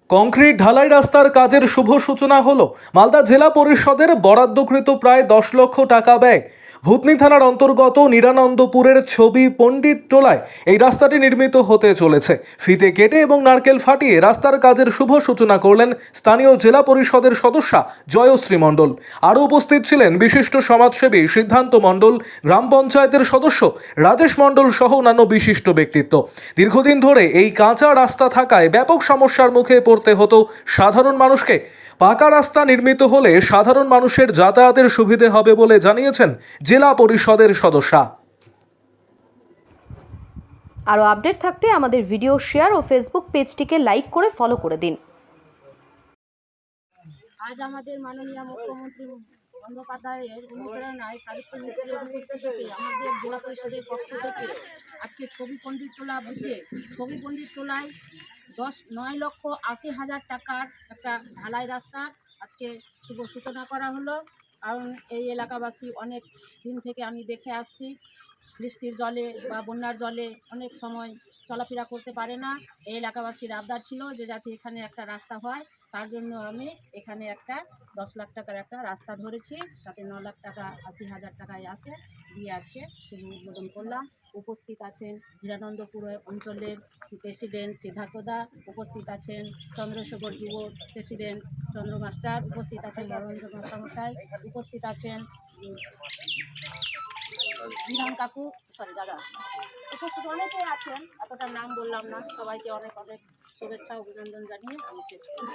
Concrete ঢালাই রাস্তার কাজের শুভ সূচনা হলো। মালদা জেলা পরিষদের বরাদ্দকৃত প্রায় 10 লক্ষ টাকা ব্যয় ভূতনি থানার অন্তর্গত নিরানন্দপুরের ছবি পণ্ডিত টোলায় এই রাস্তাটি নির্মিত হতে চলেছে। ফিতে কেটে এবং নারকেল ফাটিয়ে রাস্তার কাজের শুভ সূচনা করলেন স্থানীয় জেলা পরিষদের সদস্যা জয়শ্রী মণ্ডল। আরও উপস্থিত ছিলেন বিশিষ্ট সমাজসেবী সিদ্ধান্ত মণ্ডল, গ্রাম পঞ্চায়েতের সদস্য রাজেশ মণ্ডল সহ অন্যান্য বিশিষ্ট ব্যক্তিত্ব। দীর্ঘদিন ধরে এই কাঁচা রাস্তা থাকায় ব্যাপক সমস্যার মুখে পড়তে হতো সাধারণ মানুষকে। পাকা রাস্তা নির্মিত হলে সাধারণ মানুষের যাতায়াতের সুবিধে হবে বলে জানিয়েছেন জেলা পরিষদের সদস্যা। আরও আপডেট থাকতে আমাদের ভিডিও শেয়ার ও ফেসবুক পেজটিকে লাইক করে ফলো করে দিন। আজ আমাদের মাননীয় মুখ্যমন্ত্রী বন্দ্যোপাধ্যায়ের অনুপ্রেরণায় সাবিত্রী মিত্রের উপস্থিতিতে আমাদের জেলা পরিষদের পক্ষ থেকে আজকে ছবি পণ্ডিত টোলা বুথে ছবি পণ্ডিত টোলায় 9,80,000 টাকার একটা ঢালাই রাস্তা আজকে শুভ সূচনা করা হলো। কারণ এই এলাকাবাসী অনেক দিন থেকে আমি দেখে আসছি, বৃষ্টির জলে বা বন্যার জলে অনেক সময় চলাফেরা করতে পারে না। এই এলাকাবাসীর আবদার ছিল যে যাতে এখানে একটা রাস্তা হয়, তার জন্য আমি এখানে একটা 10 লাখ টাকার একটা রাস্তা ধরেছি, তাতে 9,80,000 টাকায় আসে দিয়ে আজকে শুভ উদ্বোধন করলাম। উপস্থিত আছেন হিরানন্দপুর অঞ্চলের প্রেসিডেন্ট সিদ্ধার্থদা, উপস্থিত আছেন চন্দ্রশেখর যুব প্রেসিডেন্ট চন্দ্র মাস্টার, উপস্থিত আছেন নরেন্দ্র মাস্টারমশাই, উপস্থিত আছেন বিধান কাকু, দাদা, উপস্থিত অনেকেই আছেন, এতটা নাম বললাম না। সবাইকে অনেক অনেক শুভেচ্ছা অভিনন্দন জানিয়ে আমি শেষ করি।